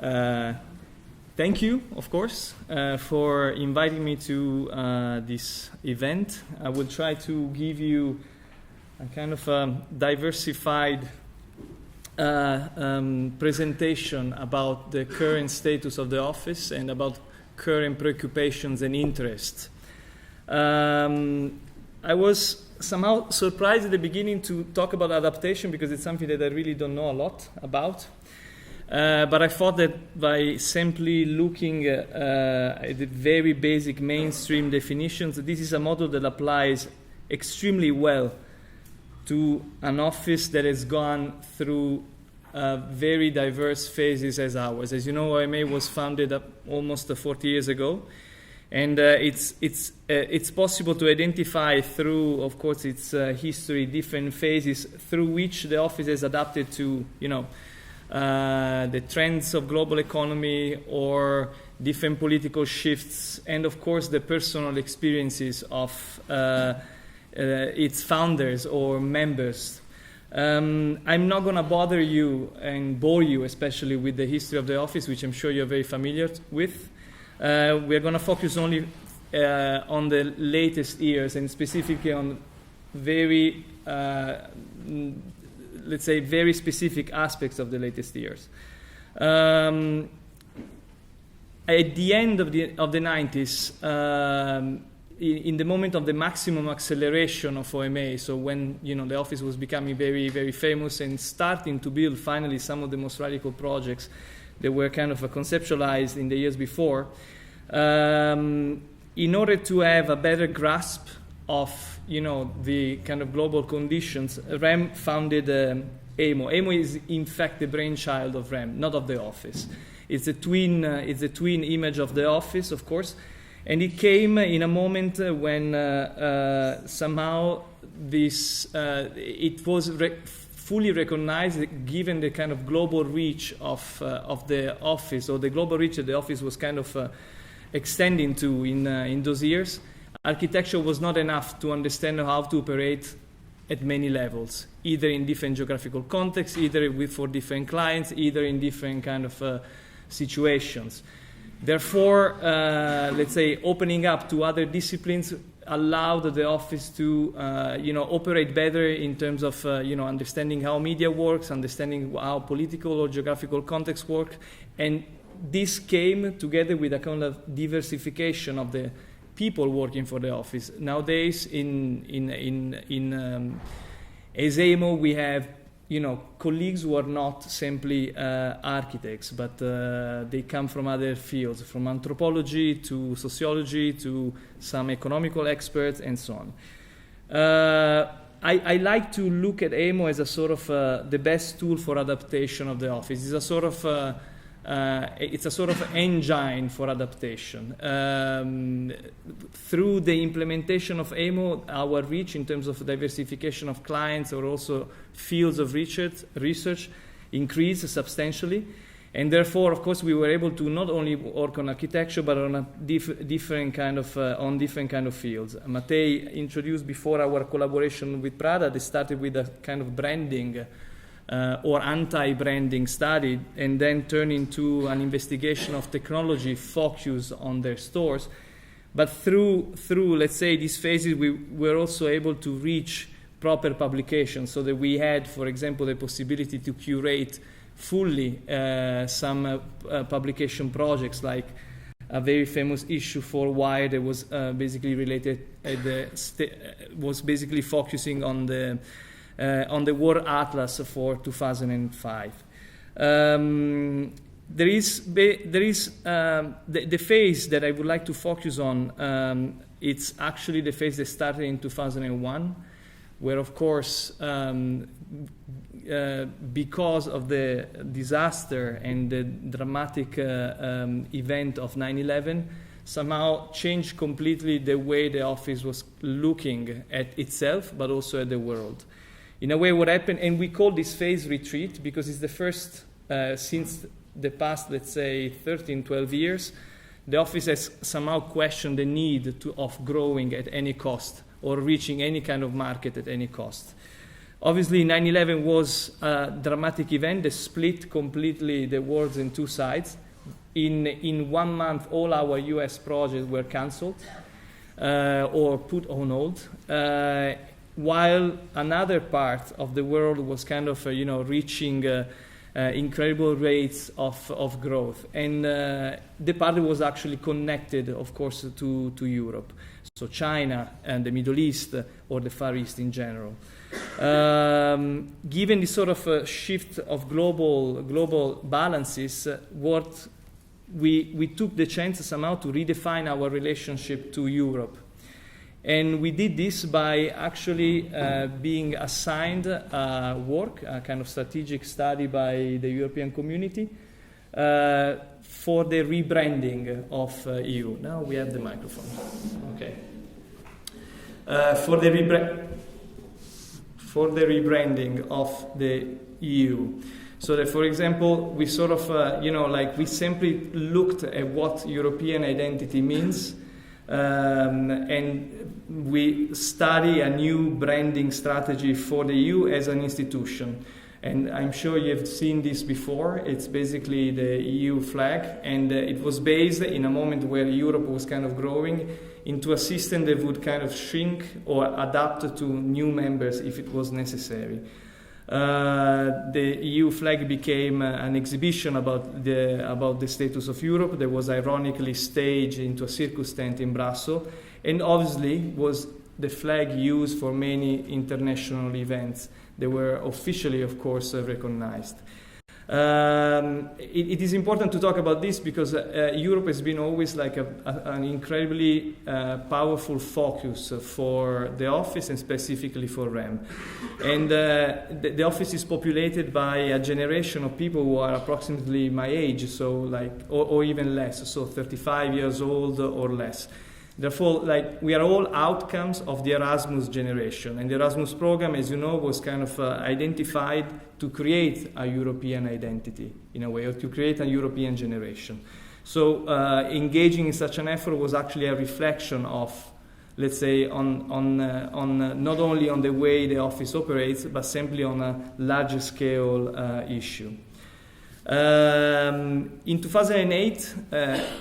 Thank you, of course, for inviting me to this event. I will try to give you a kind of diversified presentation about the current status of the office and about current preoccupations and interests. I was somehow surprised at the beginning to talk about adaptation because it's something that I really don't know a lot about. But I thought that by simply looking at the very basic mainstream definitions, this is a model that applies extremely well to an office that has gone through very diverse phases as ours. As you know, OMA was founded almost 40 years ago. And it's possible to identify through, of course, its history, different phases through which the office has adapted to, the trends of global economy or different political shifts, and of course the personal experiences of its founders or members. I'm not going to bother you and bore you, especially with the history of the office, which I'm sure you're very familiar with. We're going to focus only on the latest years and specifically on very, let's say, very specific aspects of the latest years. At the end of the 90s, in the moment of the maximum acceleration of OMA, so when the office was becoming very, very famous and starting to build finally some of the most radical projects that were kind of conceptualized in the years before, in order to have a better grasp of the kind of global conditions, Rem founded AMO. AMO is in fact the brainchild of Rem, not of the office. It's a twin image of the office, of course, and it came in a moment when somehow this it was fully recognized, given the kind of global reach of the office, or the global reach that the office was kind of extending to in those years. Architecture was not enough to understand how to operate at many levels, either in different geographical contexts, either for different clients, either in different kind of situations. Therefore, let's say, opening up to other disciplines allowed the office to operate better in terms of understanding how media works, understanding how political or geographical contexts work, and this came together with a kind of diversification of the people working for the office. Nowadays, as AMO, we have colleagues who are not simply architects, but they come from other fields, from anthropology to sociology to some economical experts and so on. I like to look at AMO as a sort of the best tool for adaptation of the office. It's a sort of engine for adaptation. Through the implementation of AMO, our reach in terms of diversification of clients or also fields of research increased substantially. And therefore, of course, we were able to not only work on architecture, but on a different kind of fields. Mettait introduced before our collaboration with Prada. They started with a kind of branding or anti-branding study, and then turned into an investigation of technology focused on their stores. But through let's say, these phases, we were also able to reach proper publications, so that we had, for example, the possibility to curate fully some publication projects, like a very famous issue for Wired that was basically related, was basically focusing on the War Atlas for 2005. There is the phase that I would like to focus on. It's actually the phase that started in 2001, where, of course, because of the disaster and the dramatic event of 9/11, somehow changed completely the way the office was looking at itself, but also at the world. In a way, what happened, and we call this phase retreat because it's the first since the past, let's say, 13, 12 years, the office has somehow questioned the need of growing at any cost or reaching any kind of market at any cost. Obviously, 9/11 was a dramatic event that split completely the world in two sides. In 1 month, all our US projects were cancelled or put on hold, while another part of the world was kind of, reaching incredible rates of growth. And the part that was actually connected, of course, to Europe. So China and the Middle East or the Far East in general. Given this sort of shift of global balances, what we took the chance somehow to redefine our relationship to Europe. And we did this by actually being assigned work, a kind of strategic study by the European Community for the rebranding of EU. Now we have the microphone. Okay. For the rebranding of the EU. So that, for example, we sort of, we simply looked at what European identity means, and we study a new branding strategy for the EU as an institution. And I'm sure you've seen this before. It's basically the EU flag, and it was based in a moment where Europe was kind of growing into a system that would kind of shrink or adapt to new members if it was necessary. The EU flag became an exhibition about the status of Europe that was ironically staged into a circus tent in Brussels, and obviously was the flag used for many international events. They were officially, of course, recognized. It is important to talk about this because Europe has been always like an incredibly powerful focus for the office and specifically for REM. And the office is populated by a generation of people who are approximately my age, so or even less, so 35 years old or less. Therefore, we are all outcomes of the Erasmus generation. And the Erasmus program, as you know, was kind of identified to create a European identity, in a way, or to create a European generation. So engaging in such an effort was actually a reflection of, let's say, on not only on the way the office operates, but simply on a larger scale issue. In 2008,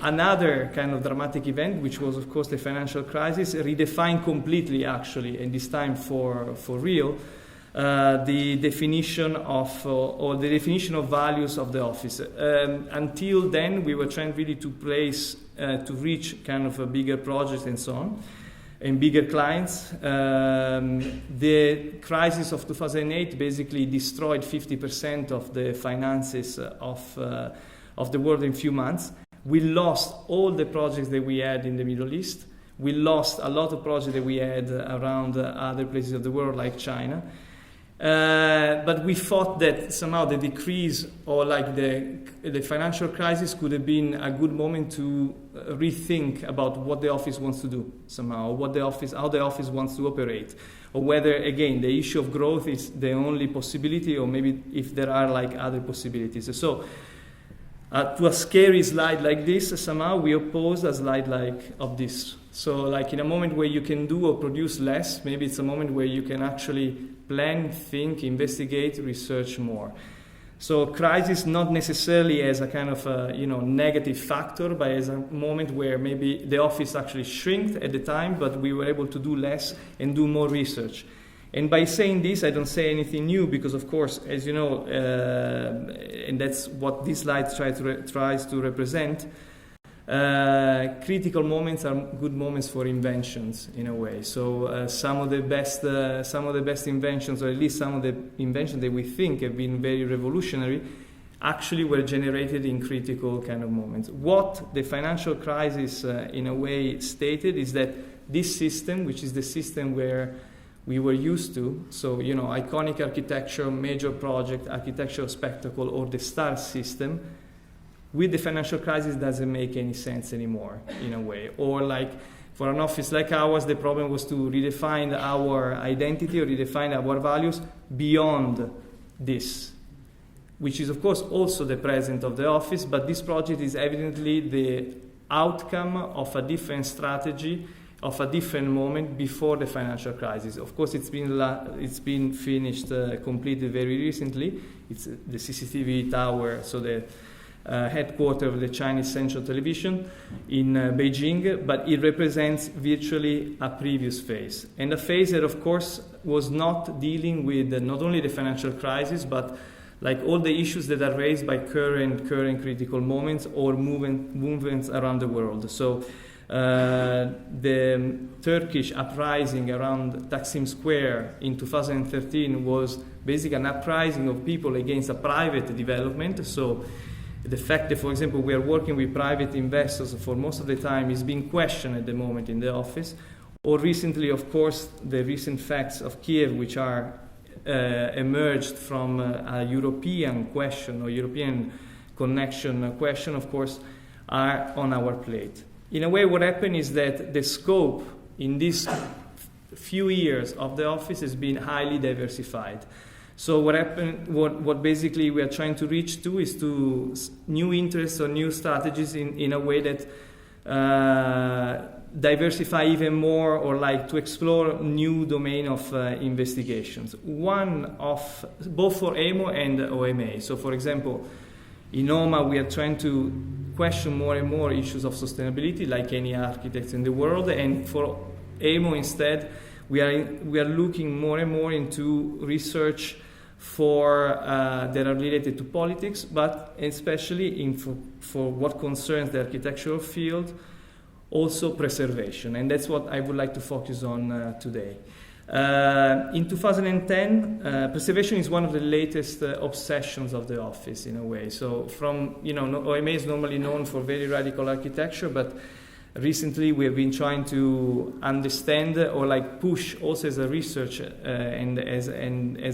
another kind of dramatic event, which was of course the financial crisis, redefined completely actually, and this time for real, the definition of or the definition of values of the office. Until then, we were trying really to reach kind of a bigger project and so on, and bigger clients. The crisis of 2008 basically destroyed 50% of the finances of the world in a few months. We lost all the projects that we had in the Middle East. We lost a lot of projects that we had around other places of the world, like China. But we thought that somehow the decrease or the financial crisis could have been a good moment to rethink about what the office wants to do somehow, how the office wants to operate, or whether, again, the issue of growth is the only possibility, or maybe if there are other possibilities. So to a scary slide like this, somehow we oppose a slide of this. So in a moment where you can do or produce less, maybe it's a moment where you can actually plan, think, investigate, research more. So crisis not necessarily as a kind of negative factor, but as a moment where maybe the office actually shrinked at the time, but we were able to do less and do more research. And by saying this, I don't say anything new because, of course, as you know, and that's what this slide tries to represent, critical moments are good moments for inventions in a way. So some of the best inventions, or at least some of the inventions that we think have been very revolutionary, actually were generated in critical kind of moments. What the financial crisis in a way stated is that this system, which is the system where we were used to, so iconic architecture, major project, architectural spectacle, or the star system, with the financial crisis doesn't make any sense anymore, in a way. Or for an office like ours, the problem was to redefine our identity or redefine our values beyond this, which is, of course, also the present of the office, but this project is evidently the outcome of a different strategy of a different moment before the financial crisis. Of course, it's been finished, completed very recently. It's the CCTV tower, so the headquarters of the Chinese Central Television in Beijing, but it represents virtually a previous phase. And a phase that, of course, was not dealing with not only the financial crisis, but like all the issues that are raised by current critical moments or movements around the world. So the Turkish uprising around Taksim Square in 2013 was basically an uprising of people against a private development. So the fact that, for example, we are working with private investors for most of the time is being questioned at the moment in the office. Or recently, of course, the recent facts of Kiev, which are emerged from a European question or European connection question, of course, are on our plate. In a way, what happened is that the scope in these few years of the office has been highly diversified. So what happened, what basically we are trying to reach to is to new interests or new strategies in a way that diversify even more, or like to explore new domain of investigations. One of both for EMO and OMA. So for example, in OMA we are trying to question more and more issues of sustainability, like any architects in the world, and for EMO instead we are looking more and more into research for that are related to politics, but especially for what concerns the architectural field, also preservation, and that's what I would like to focus on today. In 2010, preservation is one of the latest obsessions of the office in a way. So from, OMA is normally known for very radical architecture, but recently we have been trying to understand or like push also as a research and as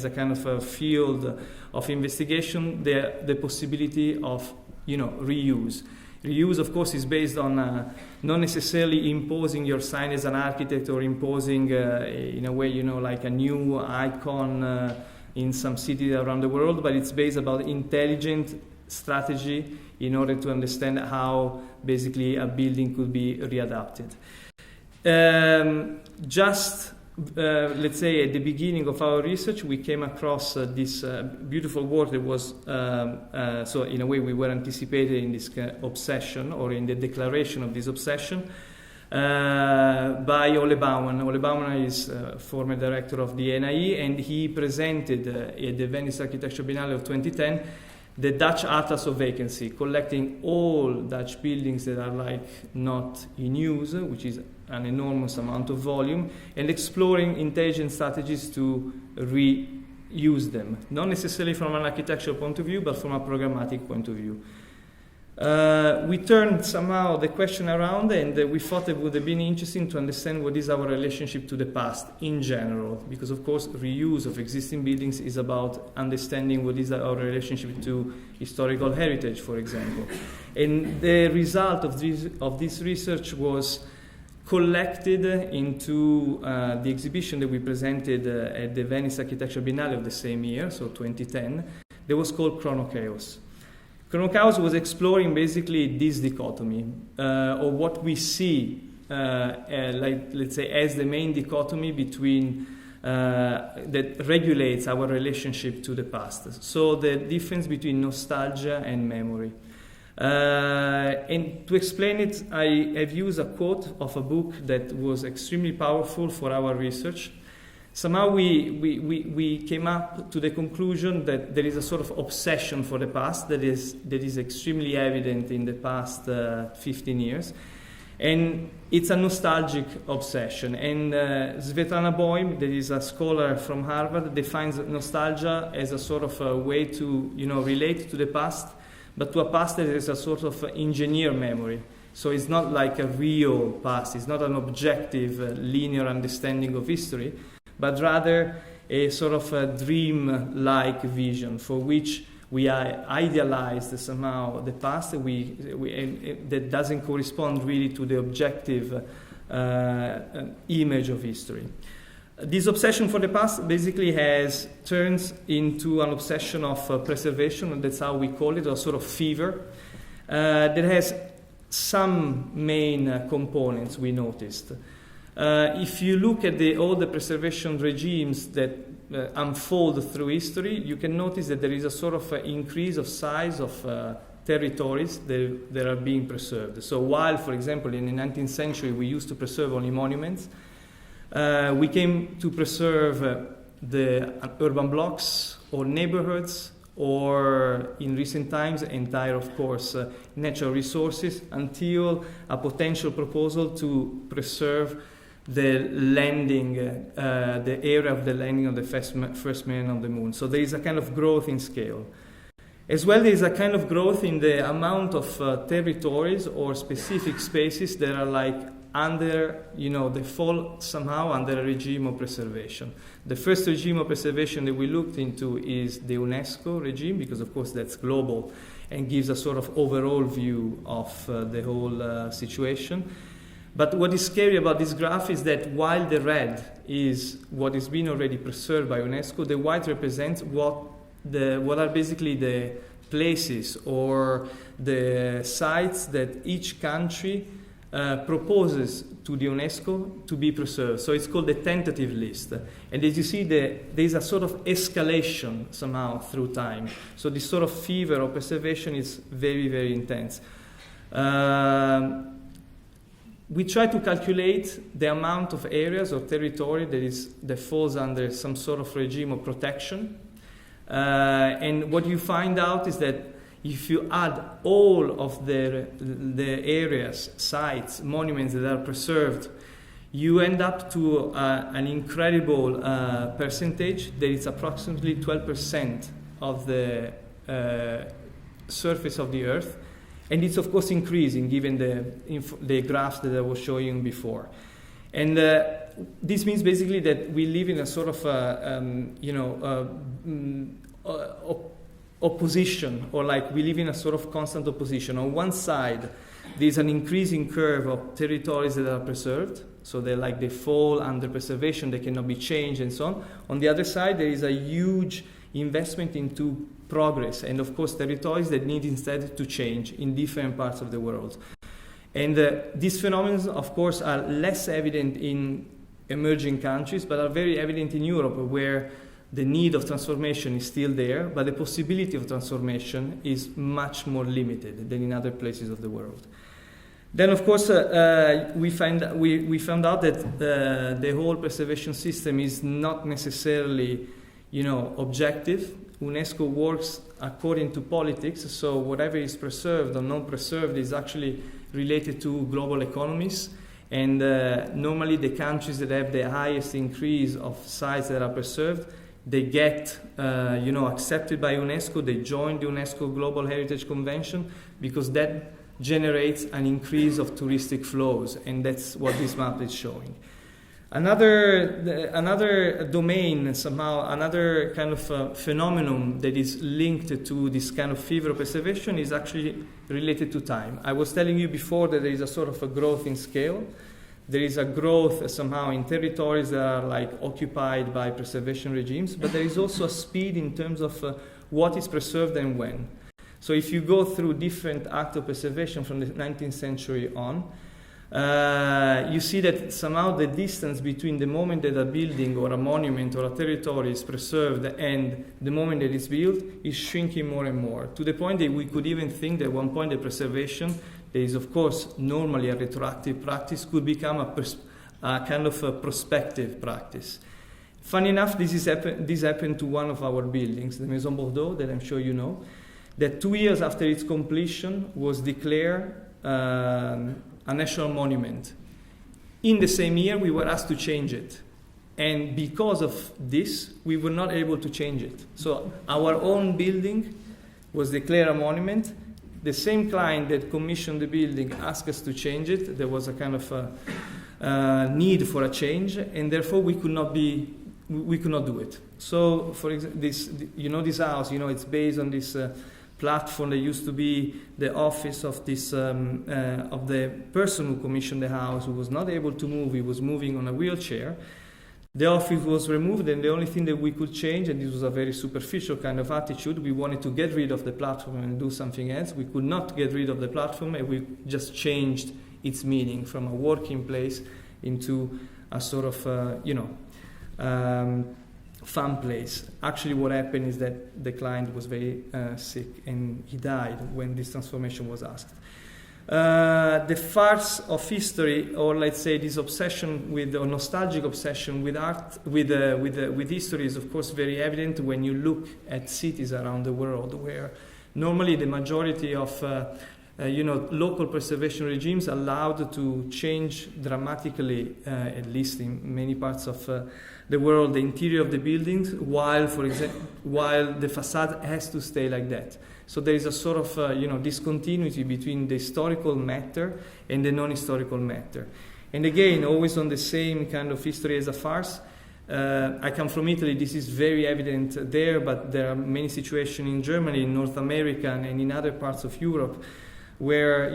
a kind of a field of investigation the possibility of reuse. Reuse, of course, is based on not necessarily imposing your sign as an architect or imposing, in a way, like a new icon in some city around the world, but it's based about intelligent strategy in order to understand how basically a building could be readapted. Let's say at the beginning of our research, we came across this beautiful work that was, so in a way we were anticipated in this obsession or in the declaration of this obsession by Ole Baumann. Ole Baumann is former director of the NIE, and he presented at the Venice Architecture Biennale of 2010 the Dutch Atlas of Vacancy, collecting all Dutch buildings that are like not in use, which is an enormous amount of volume, and exploring intelligent strategies to reuse them, not necessarily from an architectural point of view, but from a programmatic point of view. We turned somehow the question around, and we thought it would have been interesting to understand what is our relationship to the past in general, because of course reuse of existing buildings is about understanding what is our relationship to historical heritage, for example. And the result of this research was collected into the exhibition that we presented at the Venice Architecture Biennale of the same year, so 2010, that was called CRONOCAOS. CRONOCAOS was exploring basically this dichotomy, or what we see, let's say, as the main dichotomy between that regulates our relationship to the past. So the difference between nostalgia and memory. And to explain it, I have used a quote of a book that was extremely powerful for our research. Somehow we came up to the conclusion that there is a sort of obsession for the past that is extremely evident in the past 15 years. And it's a nostalgic obsession. And Svetlana Boym, that is a scholar from Harvard, defines nostalgia as a sort of a way to relate to the past, but to a past that is a sort of engineer memory. So it's not like a real past. It's not an objective, linear understanding of history, but rather a sort of a dream-like vision for which we idealize somehow the past that doesn't correspond really to the objective image of history. This obsession for the past basically turns into an obsession of preservation, and that's how we call it, a sort of fever, that has some main components we noticed. If you look at all the preservation regimes that unfold through history, you can notice that there is a sort of increase of size of territories that are being preserved. So while, for example, in the 19th century we used to preserve only monuments, we came to preserve the urban blocks or neighborhoods, or in recent times entire, of course, natural resources, until a potential proposal to preserve the landing, the area of the landing of the first man on the moon. So there is a kind of growth in scale. As well, there is a kind of growth in the amount of territories or specific spaces that are like under, they fall somehow under a regime of preservation. The first regime of preservation that we looked into is the UNESCO regime, because of course that's global and gives a sort of overall view of the whole situation. But what is scary about this graph is that while the red is what is being already preserved by UNESCO, the white represents what are basically the places or the sites that each country proposes to the UNESCO to be preserved. So it's called the tentative list. And as you see, there is a sort of escalation somehow through time. So this sort of fever of preservation is very, very intense. We try to calculate the amount of areas or territory that falls under some sort of regime of protection. And what you find out is that if you add all of the areas, sites, monuments that are preserved, you end up to an incredible percentage. That is approximately 12% of the surface of the Earth. And it's, of course, increasing given the graphs that I was showing you before. And this means basically that we live in a sort of opposition, or like we live in a sort of constant opposition. On one side, there's an increasing curve of territories that are preserved, so they fall under preservation, they cannot be changed and so on. On the other side, there is a huge investment into progress, and of course territories that need instead to change in different parts of the world. And these phenomena, of course, are less evident in emerging countries, but are very evident in Europe, where the need of transformation is still there, but the possibility of transformation is much more limited than in other places of the world. Then, of course, we found out that the whole preservation system is not necessarily, objective. UNESCO works according to politics, so whatever is preserved or not preserved is actually related to global economies. And normally the countries that have the highest increase of sites that are preserved, they get accepted by UNESCO, they join the UNESCO Global Heritage Convention, because that generates an increase of touristic flows, and that's what this map is showing. Another domain, somehow, another kind of phenomenon that is linked to this kind of fever of preservation is actually related to time. I was telling you before that there is a sort of a growth in scale. There is a growth somehow in territories that are occupied by preservation regimes, but there is also a speed in terms of what is preserved and when. So if you go through different acts of preservation from the 19th century on, you see that somehow the distance between the moment that a building or a monument or a territory is preserved and the moment that it's built is shrinking more and more, to the point that we could even think that at one point the preservation, that is of course normally a retroactive practice, could become a kind of a prospective practice. Funny enough, this happened to one of our buildings, the Maison Bordeaux, that I'm sure you know, that 2 years after its completion was declared a national monument. In the same year, we were asked to change it. And because of this, we were not able to change it. So our own building was declared a monument. The same client that commissioned the building asked us to change it. There was a kind of need for a change, and therefore we could not do it. So, for example, this house, it's based on this platform that used to be the office of this of the person who commissioned the house, who was not able to move. He was moving on a wheelchair. The office was removed, and the only thing that we could change, and this was a very superficial kind of attitude, we wanted to get rid of the platform and do something else. We could not get rid of the platform, and we just changed its meaning from a working place into a sort of, fun place. Actually, what happened is that the client was very sick and he died when this transformation was asked. The farce of history, or let's say this obsession with, or nostalgic obsession with art, with history, is of course very evident when you look at cities around the world, where normally the majority of local preservation regimes allowed to change dramatically, at least in many parts of the world, the interior of the buildings, while the facade has to stay like that. So there is a sort of discontinuity between the historical matter and the non-historical matter. And again, always on the same kind of history as a farce. I come from Italy. This is very evident there, but there are many situations in Germany, in North America, and in other parts of Europe, where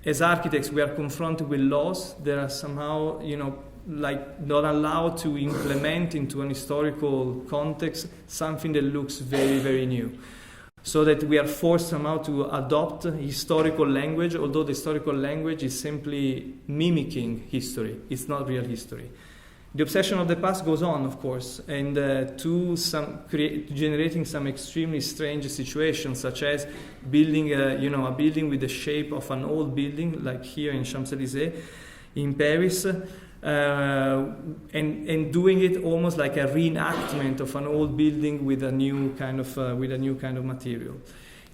as architects we are confronted with laws that are somehow not allowed to implement into an historical context something that looks very, very new. So that we are forced somehow to adopt historical language, although the historical language is simply mimicking history. It's not real history. The obsession of the past goes on, of course, and generating some extremely strange situations, such as building a building with the shape of an old building, like here in Champs-Élysées in Paris, and doing it almost like a reenactment of an old building with a new kind of material.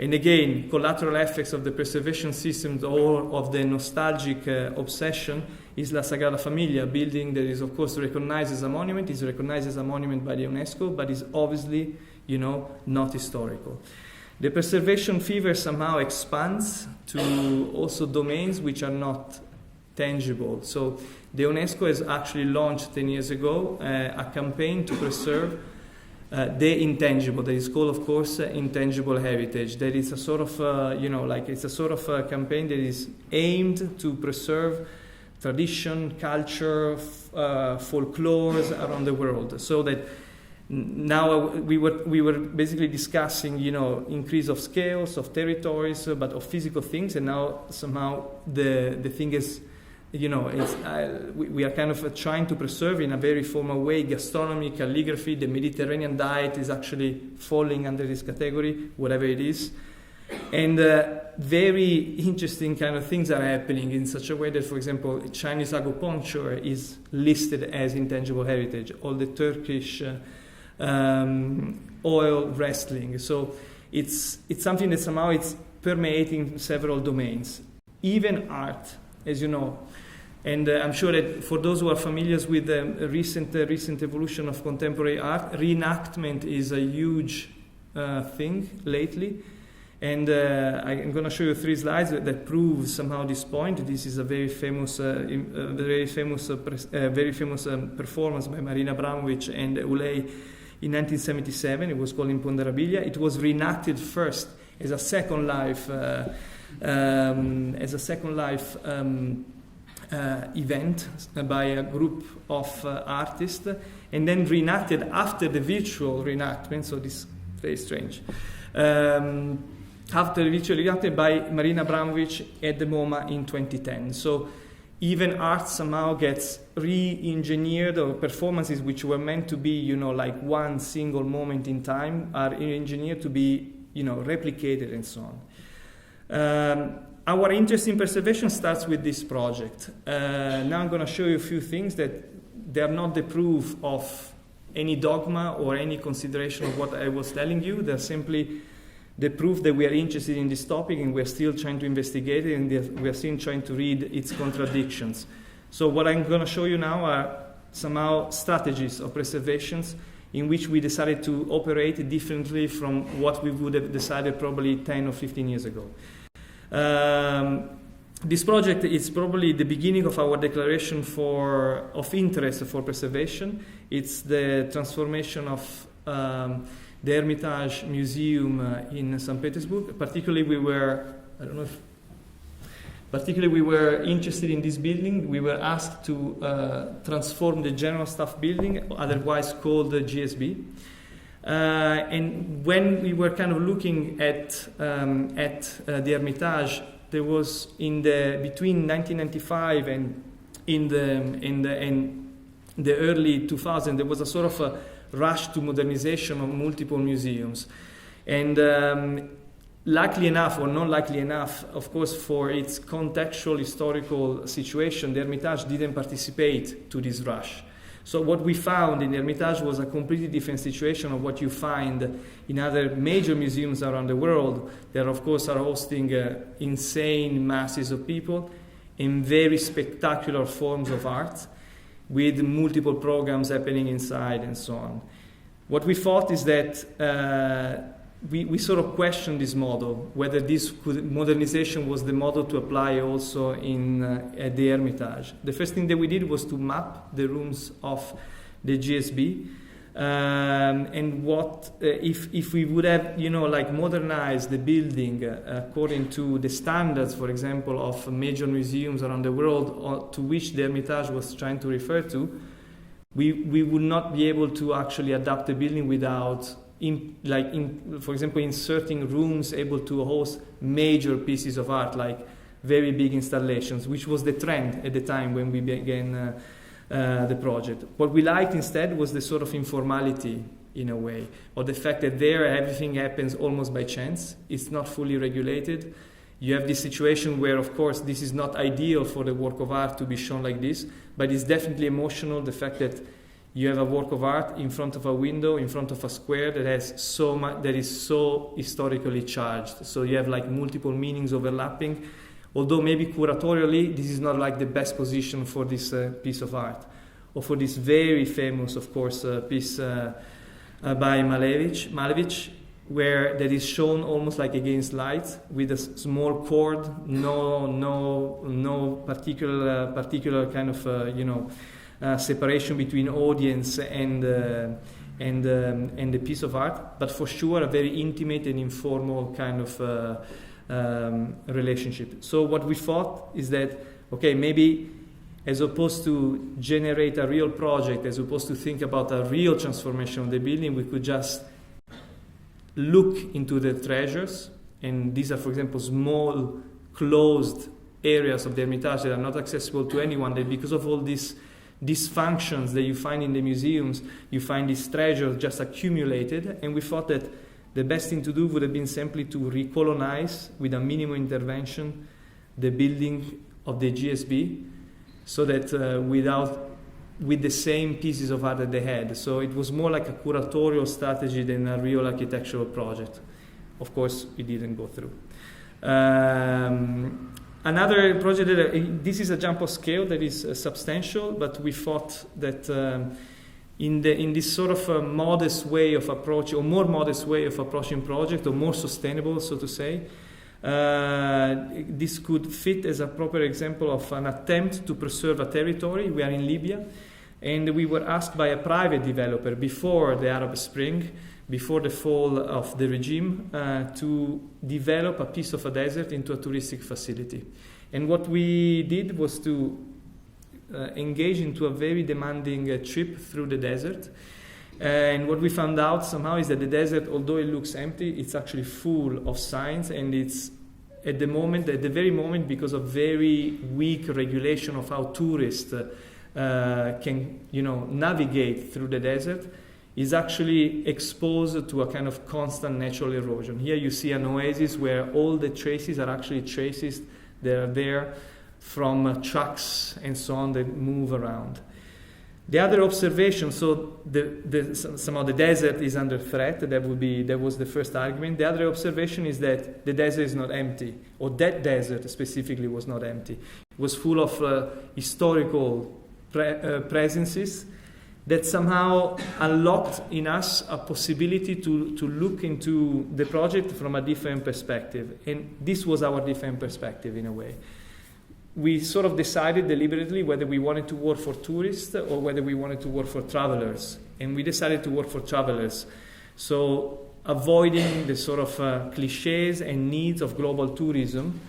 And again, collateral effects of the preservation systems or of the nostalgic obsession is La Sagrada Familia, a building that is of course recognized as a monument, is recognized as a monument by the UNESCO, but is obviously, not historical. The preservation fever somehow expands to also domains which are not tangible. So the UNESCO has actually launched 10 years ago a campaign to preserve the intangible, that is called, of course, intangible heritage. That is a sort of, it's a sort of a campaign that is aimed to preserve tradition, culture, folklores around the world. So that now we were basically discussing, increase of scales, of territories, but of physical things, and now somehow the thing is, we are kind of trying to preserve in a very formal way gastronomy, calligraphy. The Mediterranean diet is actually falling under this category, whatever it is. And very interesting kind of things are happening in such a way that, for example, Chinese acupuncture is listed as intangible heritage, or the Turkish oil wrestling. So it's something that somehow it's permeating several domains, even art, as you know. And I'm sure that for those who are familiar with the recent evolution of contemporary art, reenactment is a huge thing lately. And I'm going to show you 3 slides that prove somehow this point. This is a very famous performance by Marina Abramovic and Ulay in 1977. It was called Imponderabilia. It was reenacted first as a Second Life event by a group of artists, and then reenacted after the virtual reenactment. So this is very strange. After the virtual reenactment by Marina Abramovic at the MoMA in 2010. So even art somehow gets re-engineered, or performances which were meant to be, like one single moment in time, are engineered to be, replicated and so on. Our interest in preservation starts with this project. Now I'm going to show you a few things that they are not the proof of any dogma or any consideration of what I was telling you. They're simply the proof that we are interested in this topic, and we're still trying to investigate it, and we're still trying to read its contradictions. So what I'm going to show you now are somehow strategies of preservations in which we decided to operate differently from what we would have decided probably 10 or 15 years ago. This project is probably the beginning of our declaration of interest for preservation. It's the transformation of the Hermitage Museum in St. Petersburg. Particularly, we were interested in this building. We were asked to transform the General Staff Building, otherwise called the GSB. And when we were kind of looking at the Hermitage, there was between 1995 and in the early 2000s, there was a sort of a rush to modernization of multiple museums. And luckily enough, or not luckily enough, of course, for its contextual historical situation, the Hermitage didn't participate to this rush. So what we found in the Hermitage was a completely different situation of what you find in other major museums around the world that, of course, are hosting insane masses of people in very spectacular forms of art with multiple programs happening inside and so on. What we thought is that we sort of questioned this model, whether modernization was the model to apply also at the Hermitage. The first thing that we did was to map the rooms of the GSB, and what if we would have, modernized the building according to the standards, for example, of major museums around the world, or to which the Hermitage was trying to refer to, we would not be able to actually adapt the building without for example, inserting rooms able to host major pieces of art, like very big installations, which was the trend at the time when we began the project. What we liked instead was the sort of informality, in a way, or the fact that there everything happens almost by chance. It's not fully regulated. You have this situation where, of course, this is not ideal for the work of art to be shown like this, but it's definitely emotional, the fact that you have a work of art in front of a window, in front of a square that has so much, that is so historically charged. So you have like multiple meanings overlapping. Although maybe curatorially, this is not like the best position for this piece of art, or for this very famous, of course, piece by Malevich, where that is shown almost like against light with a small cord, no particular kind of separation between audience and the piece of art, but for sure a very intimate and informal kind of relationship. So what we thought is that, okay, maybe as opposed to generate a real project, as opposed to think about a real transformation of the building, we could just look into the treasures, and these are, for example, small closed areas of the Hermitage that are not accessible to anyone, that because of all these dysfunctions that you find in the museums, you find these treasures just accumulated. And we thought that the best thing to do would have been simply to recolonize with a minimum intervention the building of the GSB, so that with the same pieces of art that they had. So it was more like a curatorial strategy than a real architectural project. Of course, it didn't go through. Another project this is a jump of scale that is substantial, but we thought that in this sort of modest way of approach, or more modest way of approaching project, or more sustainable, so to say, this could fit as a proper example of an attempt to preserve a territory. We are in Libya, and we were asked by a private developer before the Arab Spring, before the fall of the regime, to develop a piece of a desert into a touristic facility. And what we did was to engage into a very demanding trip through the desert. And what we found out somehow is that the desert, although it looks empty, it's actually full of signs, and it's at the very moment, because of very weak regulation of how tourists can, navigate through the desert, is actually exposed to a kind of constant natural erosion. Here you see an oasis where all the traces are actually traces that are there from trucks and so on that move around. The other observation, so somehow the desert is under threat. That was the first argument. The other observation is that the desert is not empty, or that desert specifically was not empty. It was full of historical presences that somehow unlocked in us a possibility to look into the project from a different perspective. And this was our different perspective in a way. We sort of decided deliberately whether we wanted to work for tourists or whether we wanted to work for travelers. And we decided to work for travelers. So avoiding the sort of cliches and needs of global tourism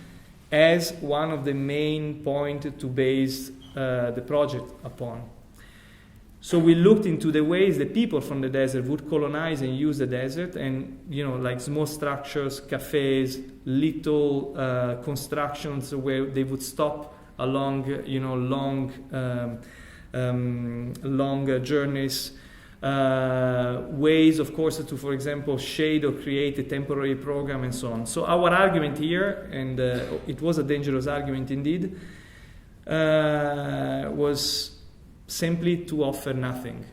as one of the main points to base the project upon. So we looked into the ways that people from the desert would colonize and use the desert, and like small structures, cafes, little constructions where they would stop along, long journeys, ways, of course, to, for example, shade or create a temporary program and so on. So our argument here, and it was a dangerous argument indeed, was simply to offer nothing,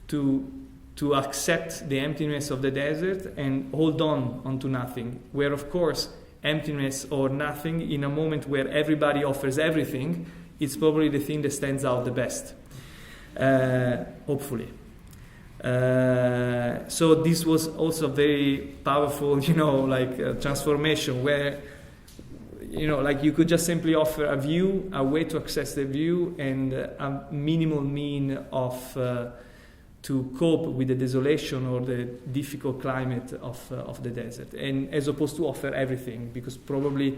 to accept the emptiness of the desert and hold on to nothing, where, of course, emptiness or nothing in a moment where everybody offers everything, it's probably the thing that stands out the best, hopefully. So this was also very powerful, transformation where, you could just simply offer a view, a way to access the view, and a minimal mean of to cope with the desolation or the difficult climate of the desert, and as opposed to offer everything, because probably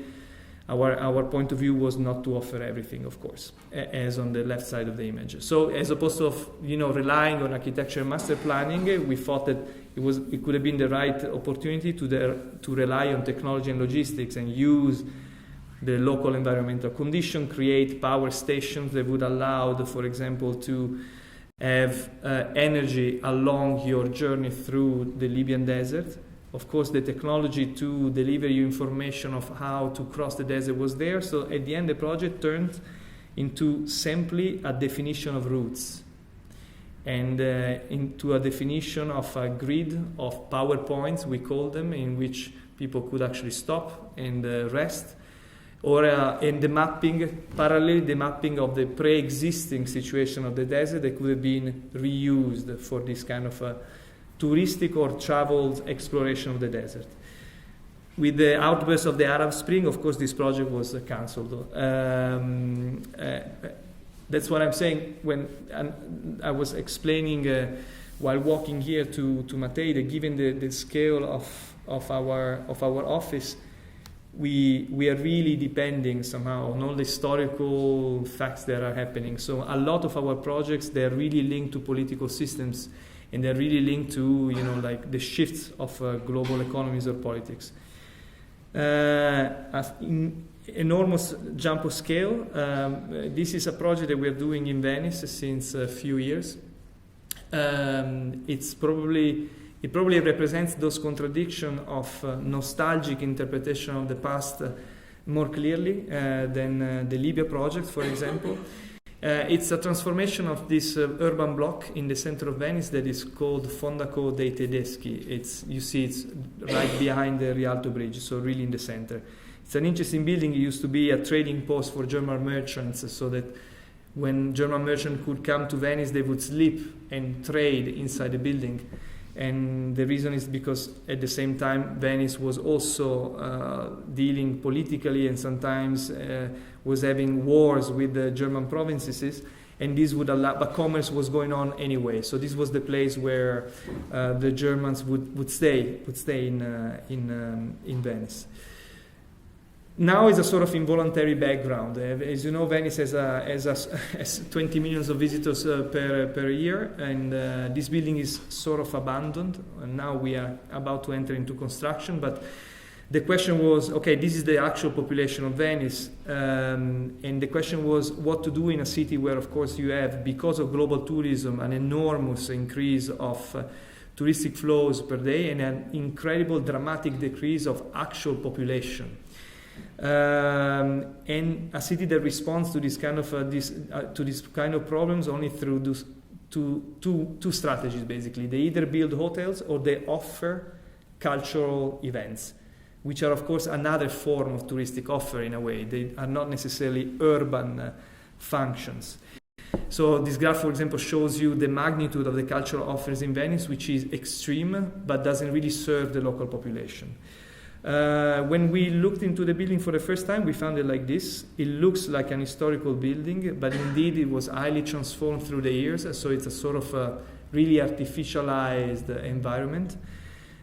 our point of view was not to offer everything, of course, as on the left side of the image. So as opposed to relying on architecture and master planning, we thought that it could have been the right opportunity to rely on technology and logistics and use the local environmental condition, create power stations that would allow, for example, to have energy along your journey through the Libyan desert. Of course, the technology to deliver you information of how to cross the desert was there. So at the end, the project turned into simply a definition of routes and into a definition of a grid of PowerPoints, we call them, in which people could actually stop and rest. Or in the mapping, parallel the mapping of the pre-existing situation of the desert that could have been reused for this kind of touristic or traveled exploration of the desert. With the outburst of the Arab Spring, of course, this project was cancelled. That's what I'm saying when I was explaining while walking here to Mattei, that given the scale of our office, we are really depending somehow on all the historical facts that are happening. So a lot of our projects, they're really linked to political systems, and they're really linked to the shifts of global economies or politics. Enormous jump of scale. This is a project that we're doing in Venice since a few years. It probably represents those contradictions of nostalgic interpretation of the past more clearly than the Libya project, for example. It's a transformation of this urban block in the center of Venice that is called Fondaco dei Tedeschi. You see it's right behind the Rialto Bridge, so really in the center. It's an interesting building. It used to be a trading post for German merchants, so that when German merchants could come to Venice, they would sleep and trade inside the building. And the reason is because at the same time Venice was also dealing politically and sometimes was having wars with the German provinces, and this would allow, but commerce was going on anyway. So this was the place where the Germans would stay in Venice. Now it's a sort of involuntary background. As you know, Venice has 20 million of visitors per year, and this building is sort of abandoned. And now we are about to enter into construction, but the question was, okay, this is the actual population of Venice, and the question was what to do in a city where, of course, you have, because of global tourism, an enormous increase of touristic flows per day and an incredible dramatic decrease of actual population. And a city that responds to this kind of problems only through those two strategies, basically. They either build hotels or they offer cultural events, which are, of course, another form of touristic offer in a way. They are not necessarily urban functions. So this graph, for example, shows you the magnitude of the cultural offers in Venice, which is extreme but doesn't really serve the local population. When we looked into the building for the first time, we found it like this. It looks like an historical building, but indeed it was highly transformed through the years, so it's a sort of a really artificialized environment.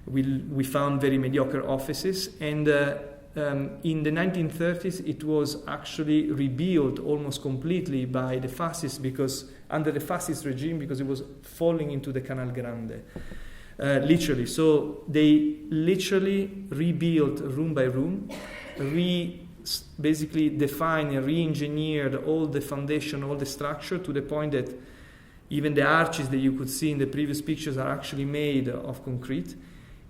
We found very mediocre offices, and in the 1930s it was actually rebuilt almost completely by the fascists, because under the fascist regime, because it was falling into the Canal Grande. Literally. So they literally rebuilt room by room, basically defined and re-engineered all the foundation, all the structure, to the point that even the arches that you could see in the previous pictures are actually made of concrete.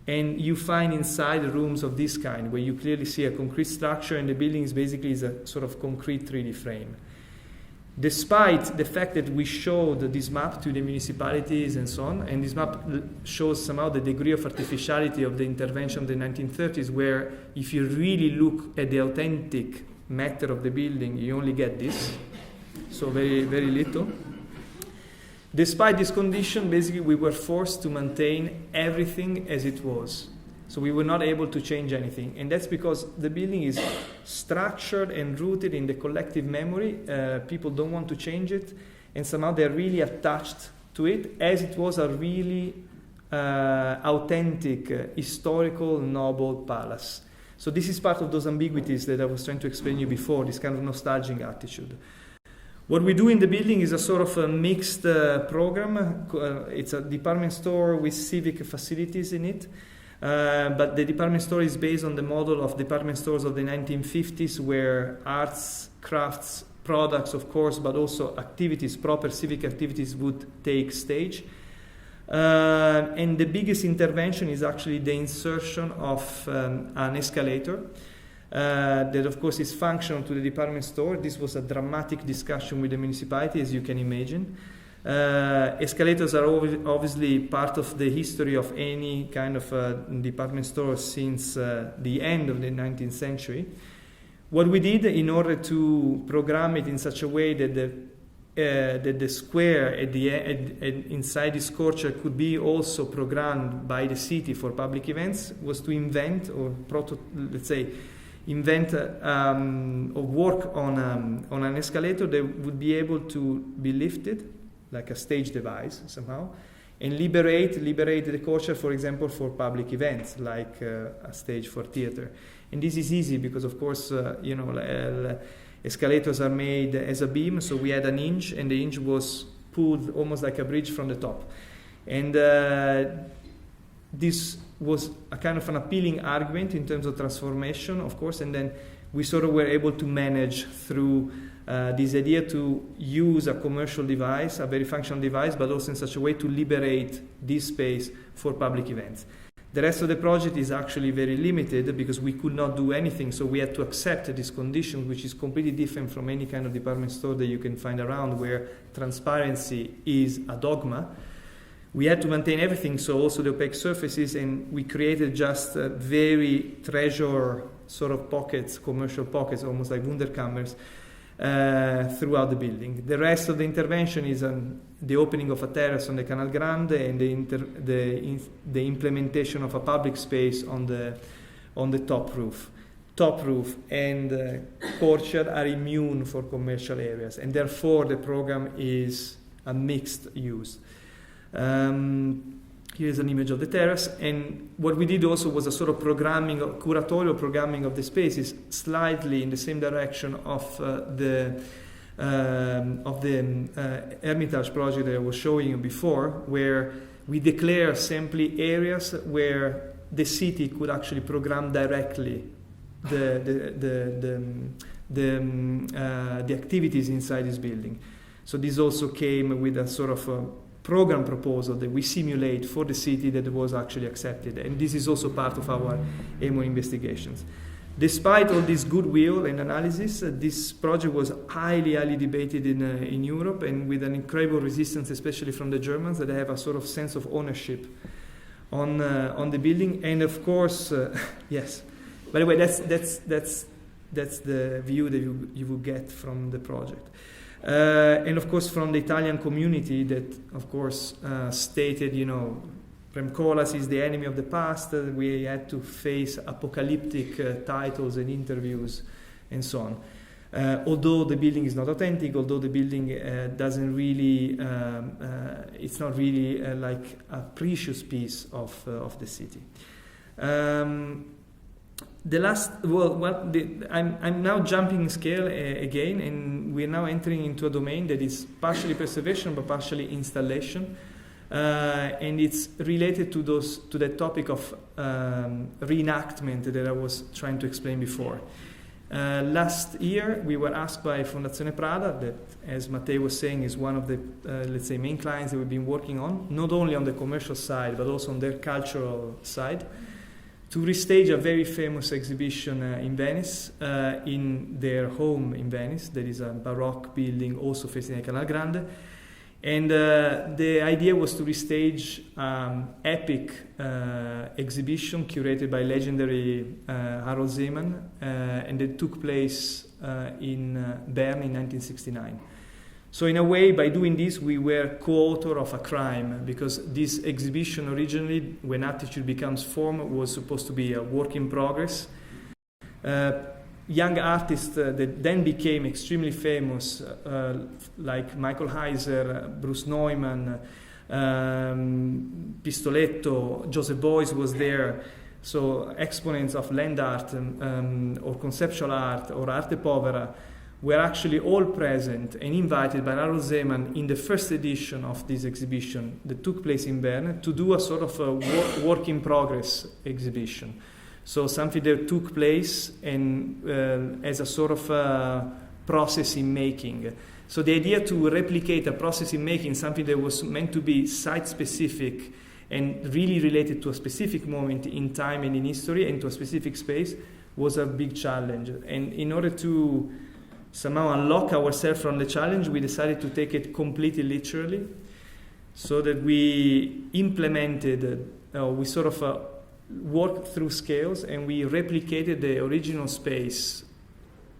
And you find inside rooms of this kind, where you clearly see a concrete structure, and the building is basically a sort of concrete 3D frame. Despite the fact that we showed this map to the municipalities and so on, and this map shows somehow the degree of artificiality of the intervention of the 1930s, where if you really look at the authentic matter of the building, you only get this, so very, very little. Despite this condition, basically we were forced to maintain everything as it was. So we were not able to change anything. And that's because the building is structured and rooted in the collective memory. People don't want to change it. And somehow they're really attached to it, as it was a really authentic, historical, noble palace. So this is part of those ambiguities that I was trying to explain to you before, this kind of nostalgic attitude. What we do in the building is a sort of a mixed program. It's a department store with civic facilities in it. But the department store is based on the model of department stores of the 1950s, where arts, crafts, products, of course, but also activities, proper civic activities would take stage. And the biggest intervention is actually the insertion of an escalator. That of course is functional to the department store. This was a dramatic discussion with the municipality, as you can imagine. Escalators are obviously part of the history of any kind of department store since the end of the 19th century. What we did in order to program it in such a way that the square at inside this courtyard could be also programmed by the city for public events was to invent or work on an escalator that would be able to be lifted, like a stage device somehow, and liberate the courtyard, for example, for public events, like a stage for theater. And this is easy because, of course, escalators are made as a beam, so we had an hinge, and the hinge was pulled almost like a bridge from the top. And this was a kind of an appealing argument in terms of transformation, of course, and then we sort of were able to manage through this idea to use a commercial device, a very functional device, but also in such a way to liberate this space for public events. The rest of the project is actually very limited because we could not do anything, so we had to accept this condition, which is completely different from any kind of department store that you can find around, where transparency is a dogma. We had to maintain everything, so also the opaque surfaces, and we created just very treasure sort of pockets, commercial pockets, almost like Wunderkammers, throughout the building. The rest of the intervention is the opening of a terrace on the Canal Grande and the implementation of a public space on the top roof. Top roof and courtyard are immune for commercial areas, and therefore the program is a mixed use. Here's an image of the terrace, and what we did also was a sort of curatorial programming of the spaces, slightly in the same direction of the Hermitage project that I was showing you before, where we declare simply areas where the city could actually program directly the activities inside this building. So this also came with a sort of program proposal that we simulate for the city that was actually accepted, and this is also part of our EMO investigations. Despite all this goodwill and analysis, this project was highly debated in Europe, and with an incredible resistance, especially from the Germans, that have a sort of sense of ownership on the building. And of course, yes. By the way, that's the view that you will get from the project. And of course from the Italian community that of course stated, Rem Koolhaas is the enemy of the past, we had to face apocalyptic titles and interviews and so on. Although the building is not authentic, although the building doesn't really, it's not really like a precious piece of the city. I'm now jumping scale again, and we're now entering into a domain that is partially preservation but partially installation, and it's related to that topic of reenactment that I was trying to explain before. Last year, we were asked by Fondazione Prada, that, as Mattei was saying, is one of the, let's say, main clients that we've been working on, not only on the commercial side, but also on their cultural side, to restage a very famous exhibition in Venice, in their home in Venice. There is a Baroque building also facing the Canal Grande. And the idea was to restage epic exhibition curated by legendary Harold Zeman, and it took place in Bern in 1969. So in a way, by doing this, we were co-author of a crime, because this exhibition originally, when Attitude becomes form, was supposed to be a work in progress. Young artists that then became extremely famous, like Michael Heiser, Bruce Neumann, Pistoletto, Joseph Beuys was there. So exponents of land art or conceptual art or arte povera were actually all present and invited by Harold Zeman in the first edition of this exhibition that took place in Bern to do a sort of a work in progress exhibition. So something that took place and as a sort of process in making. So the idea to replicate a process in making, something that was meant to be site-specific and really related to a specific moment in time and in history and to a specific space, was a big challenge. And in order to somehow unlock ourselves from the challenge, we decided to take it completely literally, so that we implemented, we sort of worked through scales, and we replicated the original space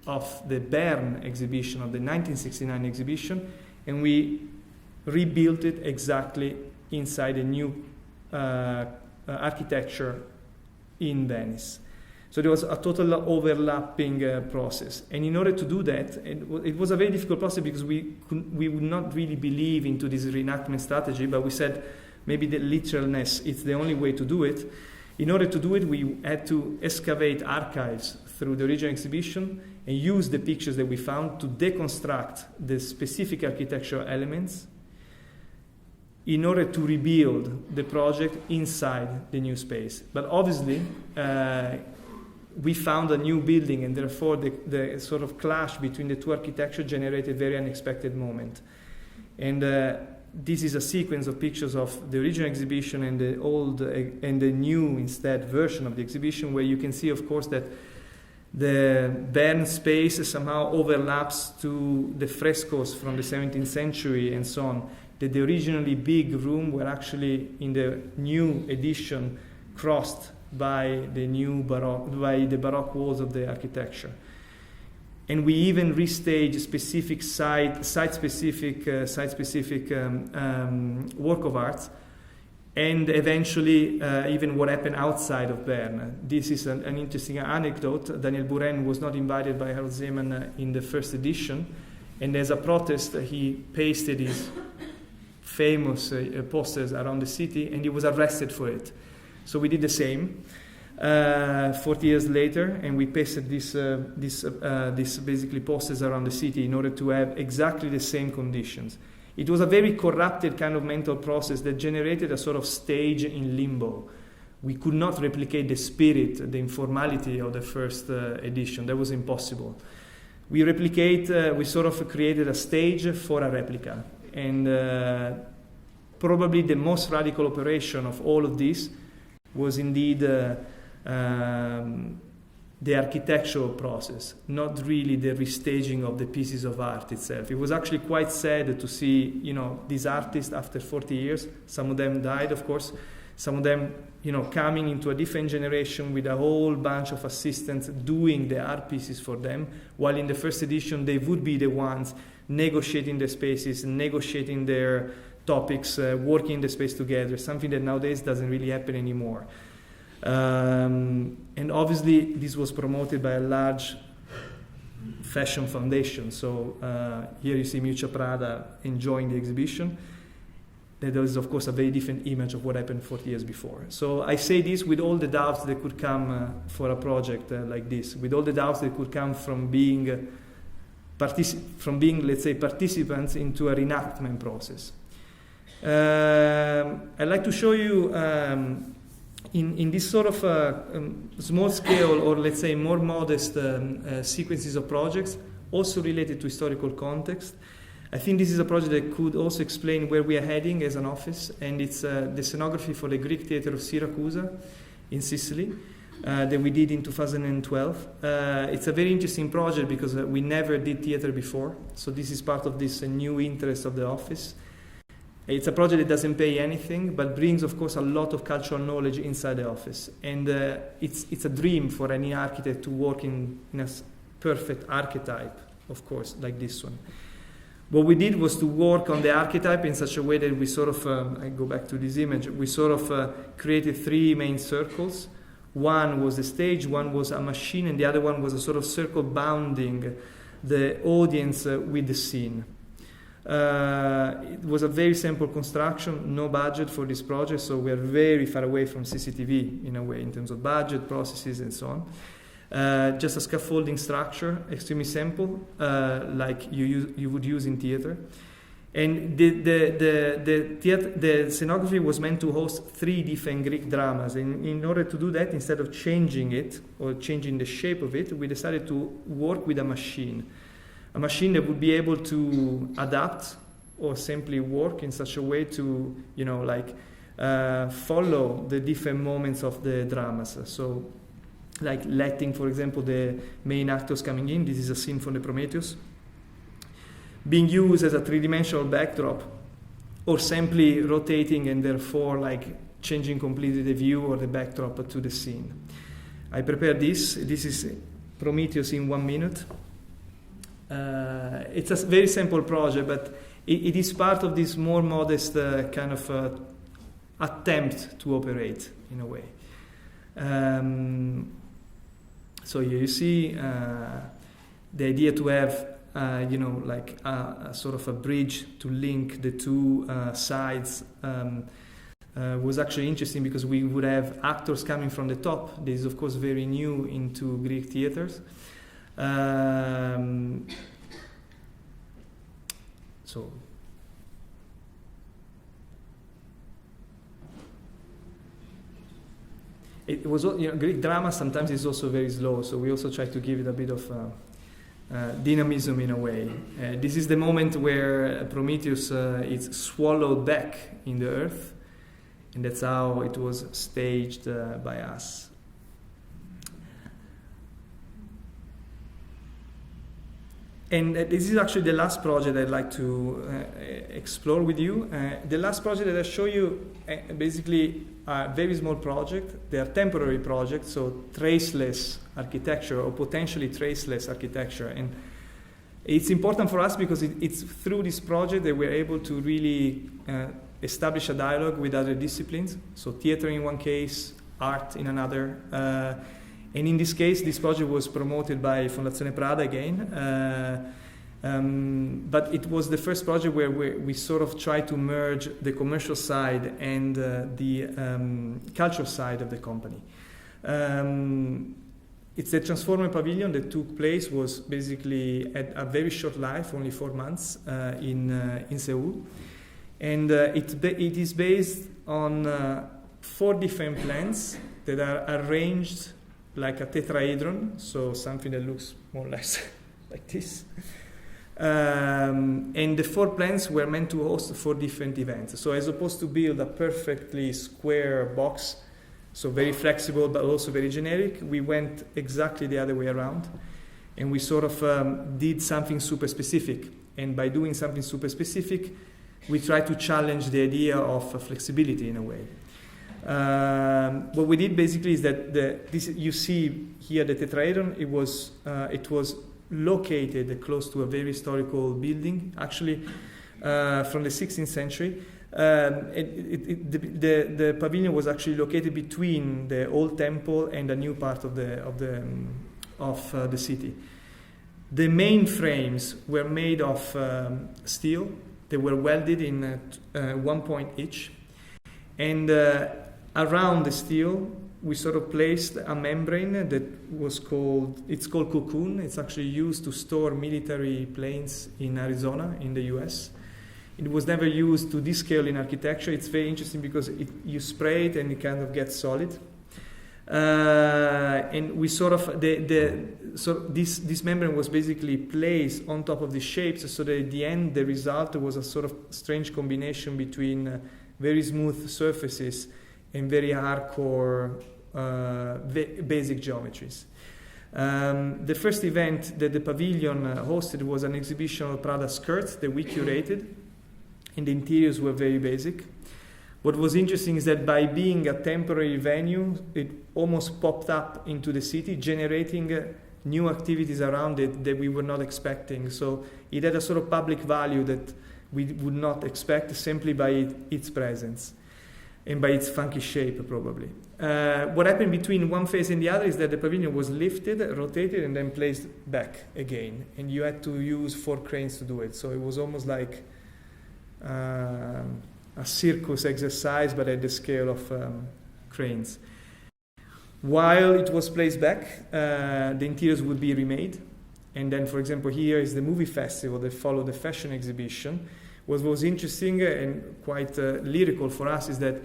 of the Bern exhibition, of the 1969 exhibition, and we rebuilt it exactly inside a new architecture in Venice. So there was a total overlapping process. And in order to do that, it was a very difficult process, because we would not really believe into this reenactment strategy, but we said maybe the literalness, it's the only way to do it. In order to do it, we had to excavate archives through the original exhibition and use the pictures that we found to deconstruct the specific architectural elements in order to rebuild the project inside the new space. But obviously, we found a new building, and therefore the sort of clash between the two architecture generated a very unexpected moment. And this is a sequence of pictures of the original exhibition and the old and the new instead version of the exhibition, where you can see, of course, that the Bern space somehow overlaps to the frescoes from the 17th century and so on. That the originally big room were actually in the new edition crossed by the new Baroque walls of the architecture. And we even restage specific site-specific work of art, and eventually even what happened outside of Bern. This is an interesting anecdote. Daniel Buren was not invited by Harold Zeman in the first edition, and as a protest, he pasted his famous posters around the city, and he was arrested for it. So we did the same 40 years later, and we pasted this basically posters around the city in order to have exactly the same conditions. It was a very corrupted kind of mental process that generated a sort of stage in limbo. We could not replicate the spirit, the informality of the first edition. That was impossible. We sort of created a stage for a replica. And probably the most radical operation of all of this was indeed the architectural process, not really the restaging of the pieces of art itself. It was actually quite sad to see, these artists after 40 years, some of them died, of course, some of them, coming into a different generation with a whole bunch of assistants doing the art pieces for them, while in the first edition they would be the ones negotiating the spaces, negotiating their topics, working in the space together, something that nowadays doesn't really happen anymore. And obviously this was promoted by a large fashion foundation. So here you see Miuccia Prada enjoying the exhibition. There is, of course, a very different image of what happened 40 years before. So I say this with all the doubts that could come for a project like this, with all the doubts that could come from being, let's say, participants into a reenactment process. I'd like to show you in this sort of small scale, or let's say more modest sequences of projects, also related to historical context, I think this is a project that could also explain where we are heading as an office, and it's the scenography for the Greek theater of Syracuse in Sicily that we did in 2012. It's a very interesting project because we never did theater before, so this is part of this new interest of the office. It's a project that doesn't pay anything, but brings, of course, a lot of cultural knowledge inside the office, and it's a dream for any architect to work in a perfect archetype, of course, like this one. What we did was to work on the archetype in such a way that we sort of, I go back to this image, we sort of created three main circles. One was the stage, one was a machine, and the other one was a sort of circle bounding the audience with the scene. It was a very simple construction, no budget for this project, so we are very far away from CCTV in a way, in terms of budget, processes, and so on. Just a scaffolding structure, extremely simple, like you would use in theater. And the scenography was meant to host 3 different Greek dramas. And in order to do that, instead of changing it or changing the shape of it, we decided to work with a machine that would be able to adapt or simply work in such a way to, follow the different moments of the dramas. So, like letting, for example, the main actors coming in. This is a scene from the Prometheus, being used as a 3-dimensional backdrop, or simply rotating and therefore like changing completely the view or the backdrop to the scene. I prepared this. This is Prometheus in 1 minute. It's a very simple project, but it is part of this more modest kind of attempt to operate in a way. So here you see the idea to have, like a sort of a bridge to link the two sides was actually interesting because we would have actors coming from the top. This is, of course, very new into Greek theaters. So it was, Greek drama sometimes is also very slow, so we also try to give it a bit of dynamism in a way. This is the moment where Prometheus is swallowed back in the earth, and that's how it was staged by us. And this is actually the last project I'd like to explore with you. The last project that I show you basically are very small projects. They are temporary projects, so traceless architecture or potentially traceless architecture. And it's important for us because it's through this project that we're able to really establish a dialogue with other disciplines. So theater in one case, art in another. And in this case, this project was promoted by Fondazione Prada again. But it was the first project where we sort of tried to merge the commercial side and the cultural side of the company. It's the Transformer Pavilion that took place, was basically at a very short life, only 4 months, in Seoul. And it is based on 4 different plans that are arranged like a tetrahedron, so something that looks more or less like this. And the 4 plans were meant to host 4 different events. So as opposed to build a perfectly square box, so very flexible but also very generic, we went exactly the other way around. And we sort of did something super specific. And by doing something super specific, we tried to challenge the idea of flexibility in a way. What we did basically is that this you see here the tetrahedron. It was located close to a very historical building, actually from the 16th century. The pavilion was actually located between the old temple and a new part of the city. The main frames were made of steel. They were welded in 1 point each, and around the steel, we sort of placed a membrane that was called cocoon. It's actually used to store military planes in Arizona, in the US. It was never used to this scale in architecture. It's very interesting because you spray it and it kind of gets solid. And we sort of this membrane was basically placed on top of the shapes, so that at the end the result was a sort of strange combination between very smooth surfaces and very hardcore basic geometries. The first event that the pavilion hosted was an exhibition of Prada skirts that we curated, and the interiors were very basic. What was interesting is that by being a temporary venue, it almost popped up into the city, generating new activities around it that we were not expecting. So it had a sort of public value that we would not expect simply by its presence and by its funky shape, probably. What happened between one phase and the other is that the pavilion was lifted, rotated, and then placed back again. And you had to use 4 cranes to do it. So it was almost like a circus exercise, but at the scale of cranes. While it was placed back, the interiors would be remade. And then, for example, here is the movie festival that followed the fashion exhibition. What was interesting and quite lyrical for us is that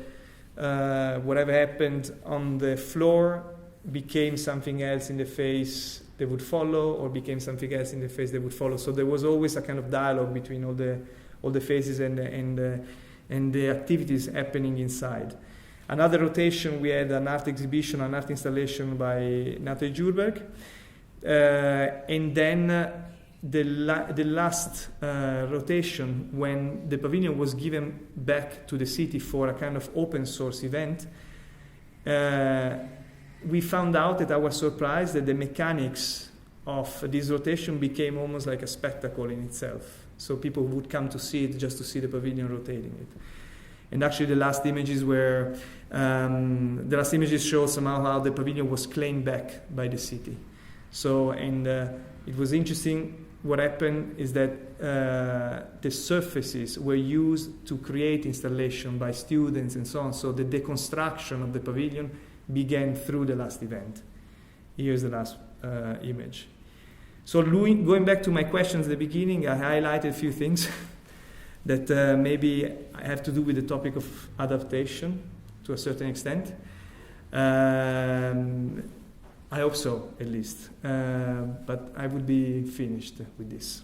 whatever happened on the floor became something else in the phase that would follow, or became something else in the phase that would follow. So there was always a kind of dialogue between all the phases and the activities happening inside. Another rotation, we had an art exhibition, an art installation by Natalie Djurberg. And then the last rotation, when the pavilion was given back to the city for a kind of open source event, we found out, at our surprise, that the mechanics of this rotation became almost like a spectacle in itself. So people would come to see it just to see the pavilion rotating it. And actually the last images show somehow how the pavilion was claimed back by the city. So, and it was interesting. What happened is that the surfaces were used to create installation by students and so on. So the deconstruction of the pavilion began through the last event. Here's the last image. So going back to my questions at the beginning, I highlighted a few things that maybe have to do with the topic of adaptation to a certain extent. I hope so, at least. But I would be finished with this.